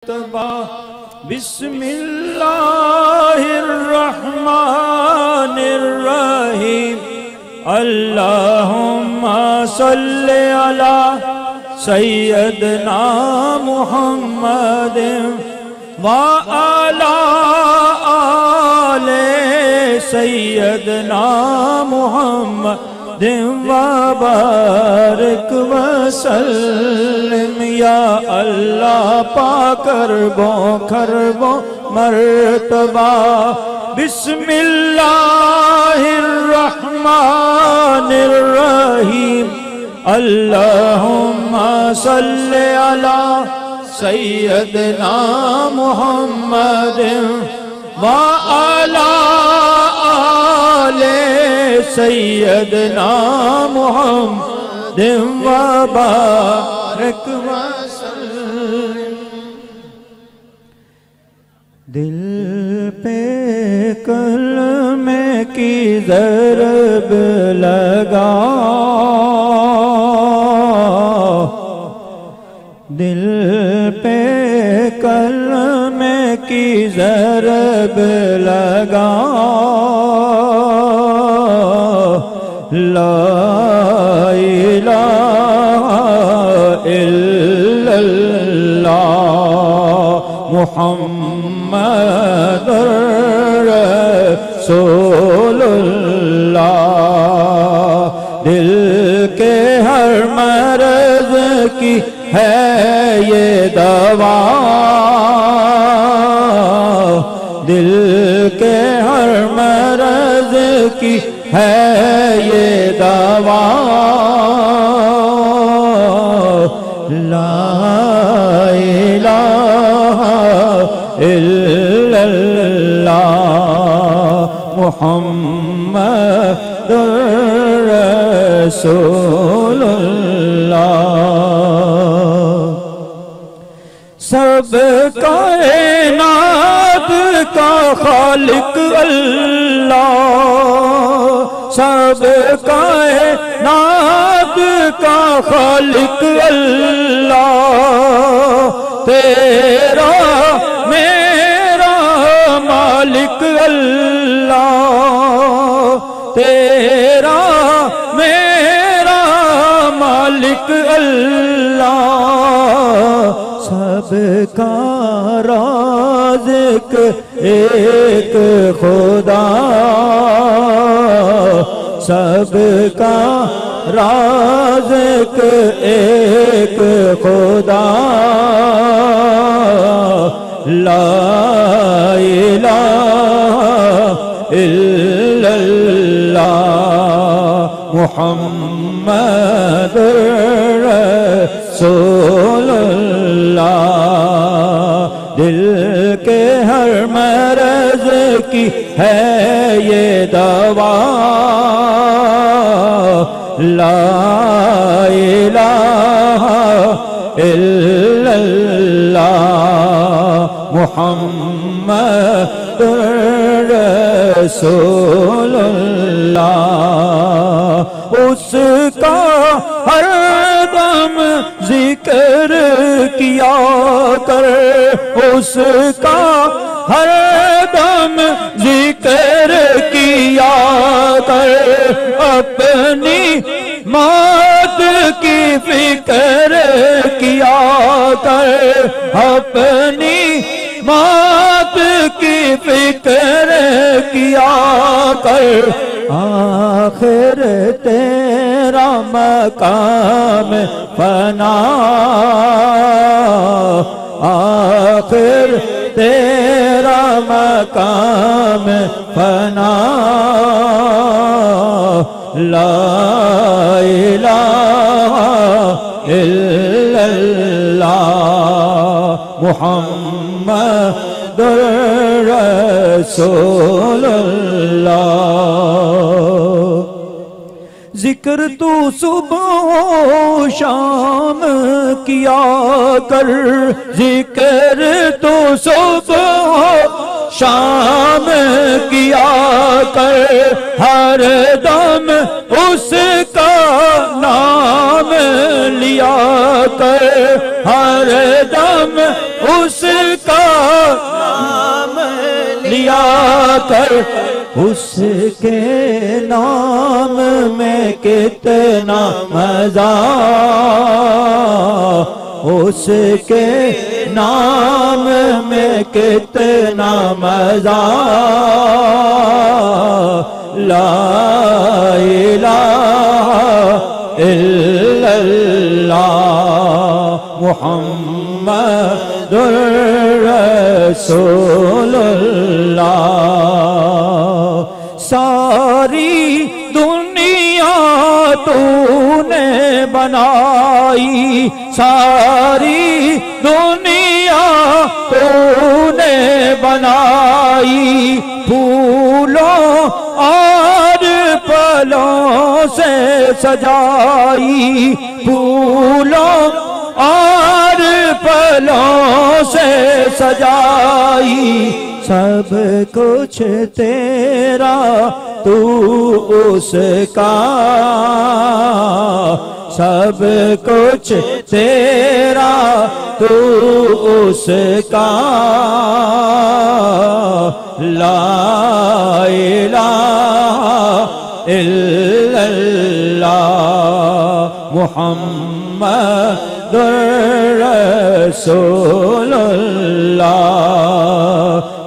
तबा बिस्मिल्लाहिर्रहमानिर्रहीम अल्लाहुम्मा सल्लि अला सय्यदना मुहम्मदिन व अला आले सय्यदना मुहम्मदिन व बारिक व सल्लिम या अल्लाह पाकर बो खरबो मर्तबा बिस्मिल्लाहिर्रहमानिर्रहीम अल्लाहुम्मा सल्लि अला सय्यदना मुहम्मदिन व अला आले सय्यदना मुहम्मदिन व बारिक व सल्लिम। दिल पे कलमे की ज़रब लगा, दिल पे कलमे की ज़रब लगा, ला इलाहा इल्लल्लाह मुहम्मदुर रसूलुल्लाह। दिल के हर मर्ज़ की है ये दवा, दिल के हर मर्ज़ की है ये दवा, ला इलाहा इल्लल्लाह मुहम्मदुर रसूलुल्लाह। सब कायनात का खालिक अल्लाह, सब कायनात का खालिक अल्लाह, तेरा मेरा मालिक अल्लाह, तेरा मेरा मालिक अल्लाह। सबका राज़िक एक खुदा, सबका राज़िक एक खुदा, ला इलाहा इल्लल्लाह मुहम्मदुर रसूलुल्लाह। दिल के हर मर्ज़ की है ये दवा, ला इलाहा इल्लल्लाह मुहम्मदुर रसूलुल्लाह। उसका हर दम जिक्र किया कर, उसका हर दम जिक्र किया कर, अपनी मौत की फिक्र किया कर, अपनी मौत की फिक्र किया कर। आखिर तेरा मकाम फना, आखिर तेरा मकाम फना, ला इलाहा इल्लल्लाह मुहम्मदुर रसूलुल्लाह। जिक्र तू सुबह शाम किया कर, जिक्र तू सुबह शाम किया कर, हर दम उसका नाम लिया कर, हर दम उसका नाम लिया कर, उसके नाम में कितना मजा, उसके नाम में कितना मजा। ला इलाहा इल्लल्लाह मुहम्मदुर रसूलुल्लाह। सारी दुनिया तूने बनाई, सारी दुनिया तूने बनाई, फूलों और फलों से सजाई, फूलों और फलों से सजाई। सब कुछ तेरा तू उसका, सब कुछ तेरा तू उसका। ला इलाहा इल्लल्लाह मुहम्मदुर रसूलुल्लाह।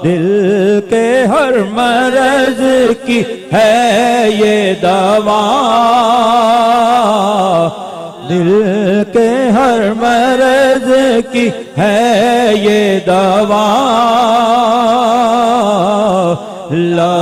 दिल के हर मर्ज की है ये दवा, दिल के हर मर्ज की है ये दवा। ला